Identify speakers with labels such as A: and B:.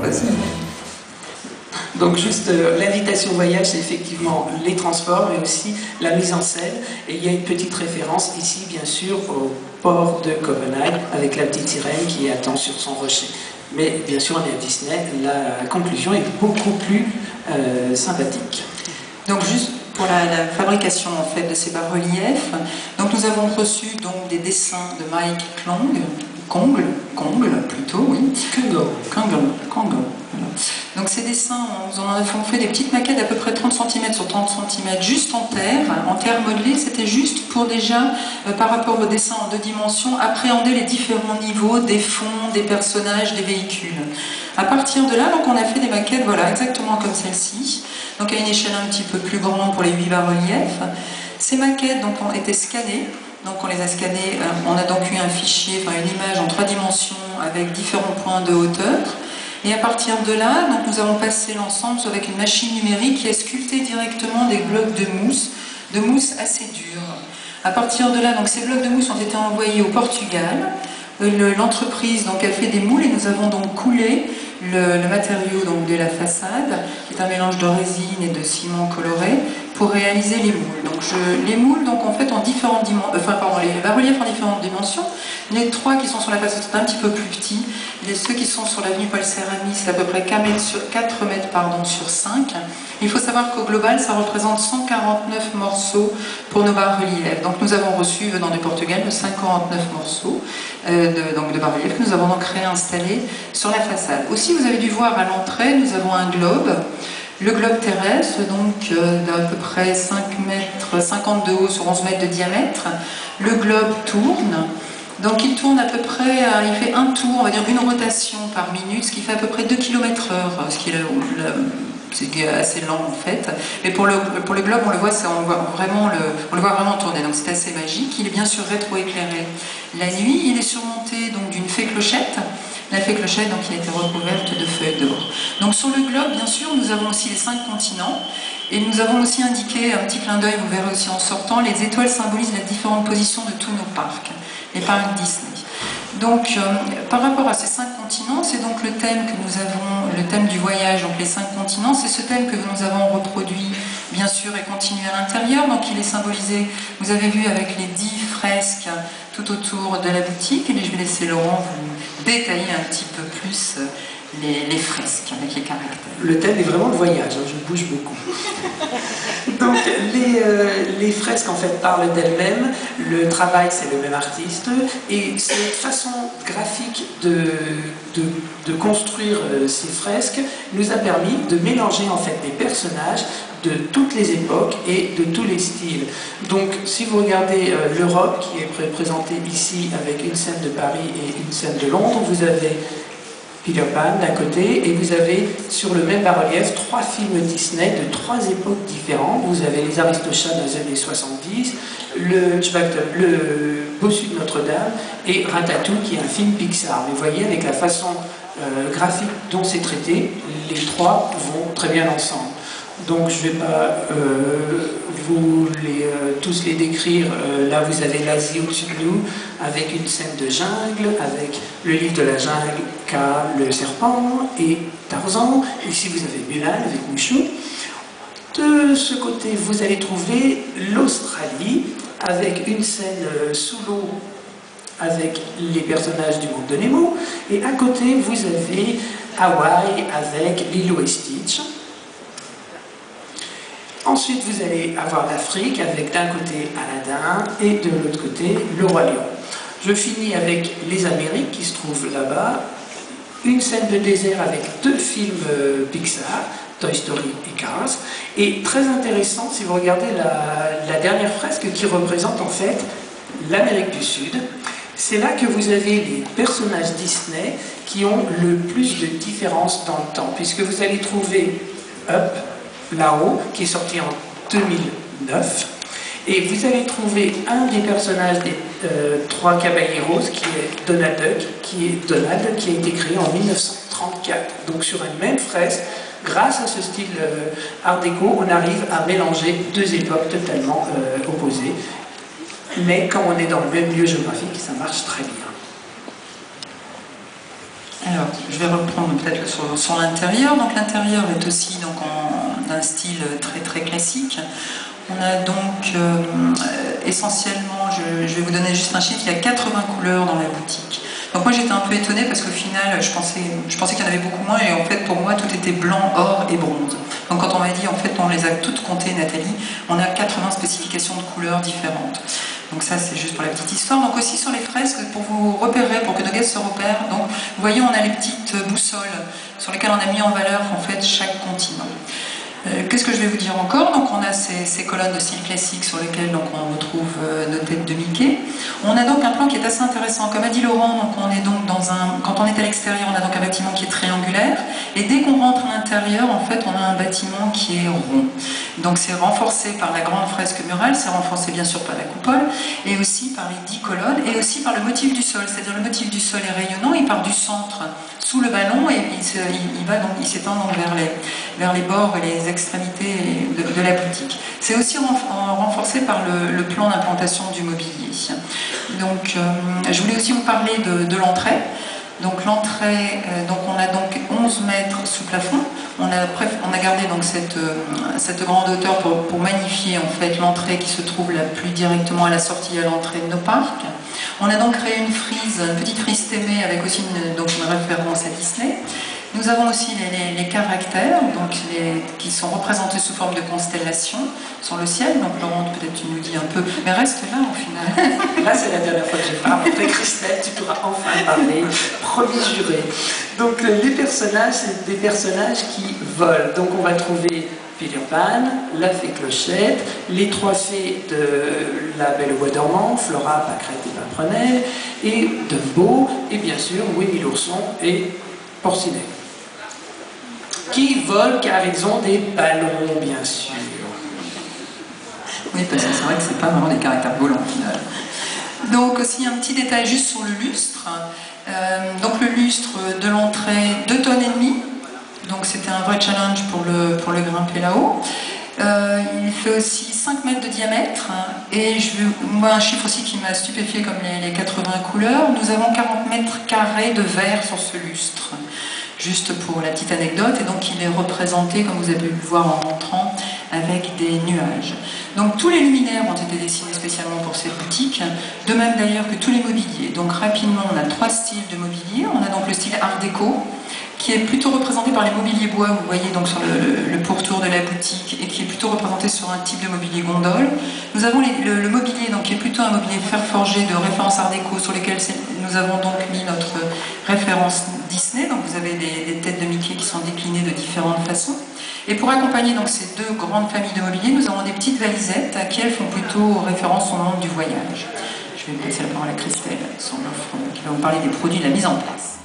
A: Vas-y. Donc juste l'invitation au voyage, c'est effectivement les transports, mais aussi la mise en scène. Et il y a une petite référence ici, bien sûr, au port de Copenhague, avec la petite sirène qui attend sur son rocher. Mais bien sûr, on est à Disney, la conclusion est beaucoup plus sympathique.
B: Donc juste pour la fabrication en fait de ces bas-reliefs, donc nous avons reçu donc des dessins de Mike Congle plutôt, oui. Congle. Voilà. Donc ces dessins, nous en avons fait des petites maquettes d'à peu près 30 cm sur 30 cm, juste en terre modelée. C'était juste pour déjà, par rapport aux dessins en 2 dimensions, appréhender les différents niveaux des fonds, des personnages, des véhicules. À partir de là, donc on a fait des maquettes, voilà, exactement comme celle-ci, donc à une échelle un petit peu plus grande pour les 8 bas-reliefs. Ces maquettes donc, ont été scannées. Donc on les a scannés, on a donc eu un fichier, enfin une image en 3 dimensions avec différents points de hauteur. Et à partir de là, donc nous avons passé l'ensemble avec une machine numérique qui a sculpté directement des blocs de mousse assez durs. À partir de là, donc ces blocs de mousse ont été envoyés au Portugal. L'entreprise donc a fait des moules et nous avons donc coulé le matériau donc de la façade, qui est un mélange de résine et de ciment coloré, pour réaliser les moules. Donc les moules donc en fait en différentes dimensions, les bas-reliefs en différentes dimensions. Les 3 qui sont sur la façade sont un petit peu plus petits. Ceux qui sont sur l'avenue Paul Serrani, c'est à peu près 4 mètres sur 5. Il faut savoir qu'au global, ça représente 149 morceaux pour nos bas-reliefs. Donc nous avons reçu venant du Portugal 149 morceaux de bas-reliefs que nous avons donc réinstallés sur la façade. Aussi, vous avez dû voir à l'entrée, nous avons un globe. Le globe terrestre, donc d'à peu près 5 mètres 50 de haut sur 11 mètres de diamètre. Le globe tourne. Donc il tourne à peu près, il fait un tour, on va dire une rotation par minute, ce qui fait à peu près 2 km/h, ce qui est assez lent en fait. Mais pour le globe, on le voit vraiment tourner, donc c'est assez magique. Il est bien sûr rétroéclairé la nuit. Il est surmonté donc d'une fée clochette. La fée clochette donc, qui a été recouverte de feuilles d'or. Donc sur le globe, bien sûr, nous avons aussi les 5 continents. Et nous avons aussi indiqué, un petit clin d'œil, vous verrez aussi en sortant, les étoiles symbolisent les différentes positions de tous nos parcs, les parcs Disney. Donc, par rapport à ces 5 continents, c'est donc le thème que nous avons, le thème du voyage, donc les 5 continents, c'est ce thème que nous avons reproduit, bien sûr, et continué à l'intérieur. Donc, il est symbolisé, vous avez vu, avec les 10 fresques tout autour de la boutique. Et je vais laisser Laurent vous détailler un petit peu plus les fresques avec les caractères.
A: Le thème est vraiment le voyage, hein, je bouge beaucoup. Donc les fresques en fait parlent d'elles-mêmes, le travail c'est le même artiste, et cette façon graphique de construire ces fresques nous a permis de mélanger en fait des personnages de toutes les époques et de tous les styles. Donc si vous regardez l'Europe qui est représentée ici avec une scène de Paris et une scène de Londres, vous avez Peter Pan d'un côté, et vous avez sur le même bas-relief 3 films Disney de 3 époques différentes. Vous avez les Aristochats dans les années 70, le Bossu de Notre-Dame et Ratatouille qui est un film Pixar. Mais vous voyez, avec la façon graphique dont c'est traité, les 3 vont très bien ensemble. Donc je ne vais pas tous les décrire. Là vous avez l'Asie au-dessus de nous, avec une scène de jungle, avec le livre de la jungle, Kaa, le serpent, et Tarzan. Ici vous avez Mulan avec Mushu. De ce côté vous allez trouver l'Australie, avec une scène sous l'eau, avec les personnages du monde de Nemo. Et à côté vous avez Hawaï avec Lilo et Stitch. Ensuite, vous allez avoir l'Afrique avec d'un côté Aladdin et de l'autre côté le Roi Lion. Je finis avec les Amériques qui se trouvent là-bas. Une scène de désert avec 2 films Pixar, Toy Story et Cars. Et très intéressant, si vous regardez la dernière fresque qui représente en fait l'Amérique du Sud. C'est là que vous avez les personnages Disney qui ont le plus de différence dans le temps, puisque vous allez trouver Up, là-haut, qui est sorti en 2009, et vous allez trouver un des personnages des 3 caballeros, qui est Donald Duck, qui a été créé en 1934. Donc sur une même fresque, grâce à ce style art déco, on arrive à mélanger 2 époques totalement opposées. Mais quand on est dans le même lieu géographique, ça marche très bien.
B: Alors, je vais reprendre peut-être sur l'intérieur. Donc l'intérieur est aussi d'un style très très classique. On a donc essentiellement, je vais vous donner juste un chiffre, il y a 80 couleurs dans la boutique. Donc moi j'étais un peu étonnée parce qu'au final je pensais qu'il y en avait beaucoup moins et en fait pour moi tout était blanc, or et bronze. Donc quand on m'a dit en fait on les a toutes comptées Nathalie, on a 80 spécifications de couleurs différentes. Donc ça c'est juste pour la petite histoire. Donc aussi sur les fresques pour vous repérer, pour que nos guests se repèrent. Donc vous voyez on a les petites boussoles sur lesquelles on a mis en valeur en fait chaque continent. Qu'est-ce que je vais vous dire encore? Donc on a ces colonnes de style classique sur lesquelles donc, on retrouve nos têtes de Mickey. On a donc un plan qui est assez intéressant. Comme a dit Laurent, donc on est donc quand on est à l'extérieur, on a donc un bâtiment qui est triangulaire. Et dès qu'on rentre à l'intérieur, en fait, on a un bâtiment qui est rond. Donc c'est renforcé par la grande fresque murale, c'est renforcé bien sûr par la coupole, et aussi par les 10 colonnes, et aussi par le motif du sol. C'est-à-dire le motif du sol est rayonnant, il part du centre sous le ballon et il s'étend donc vers les bords et les extrémités de la boutique. C'est aussi renforcé par le plan d'implantation du mobilier. Donc, je voulais aussi vous parler de l'entrée. Donc l'entrée, on a donc 11 mètres sous plafond. On a gardé donc cette grande hauteur pour magnifier en fait l'entrée qui se trouve la plus directement à la sortie à l'entrée de nos parcs. On a donc créé une petite frise thémée avec aussi une référence à Disney. Nous avons aussi les caractères qui sont représentés sous forme de constellations sur le ciel. Donc Laurent, peut-être tu nous dis un peu, mais reste là au final.
A: Là c'est la dernière fois que je parle. Après Christelle, tu pourras enfin parler, promis juré. Donc les personnages, c'est des personnages qui volent. Donc on va trouver Peter Pan, la fée Clochette, les 3 fées de la Belle au bois dormant, Flora, Pâquerette et Pimprenelle, et Dumbo, et bien sûr Winnie l'ourson et Porcinet. Qui volent car ils ont des ballons, bien sûr.
B: Oui, parce que c'est vrai que c'est pas vraiment des caractères volants au final. Donc aussi un petit détail juste sur le lustre. Donc le lustre de l'entrée, 2,5 tonnes. Donc c'était un vrai challenge pour le grimper là-haut. Il fait aussi 5 mètres de diamètre. Et moi un chiffre aussi qui m'a stupéfié comme les 80 couleurs. Nous avons 40 mètres carrés de verre sur ce lustre. Juste pour la petite anecdote, et donc il est représenté, comme vous avez pu le voir en rentrant, avec des nuages. Donc tous les luminaires ont été dessinés spécialement pour cette boutique, de même d'ailleurs que tous les mobiliers. Donc rapidement, on a 3 styles de mobilier. On a donc le style Art déco, qui est plutôt représenté par les mobiliers bois, vous voyez donc sur le pourtour de la boutique, et qui est plutôt représenté sur un type de mobilier gondole. Nous avons le mobilier, donc qui est plutôt un mobilier fer forgé de référence Art déco, sur lesquels nous avons donc mis notre référence Disney. Donc vous avez des têtes de Mickey qui sont déclinées de différentes façons. Et pour accompagner donc ces 2 grandes familles de mobilier, nous avons des petites valisettes qui elles font plutôt référence au monde du voyage. Je vais passer la parole à Christelle sur l'offre qui va vous parler des produits de la mise en place.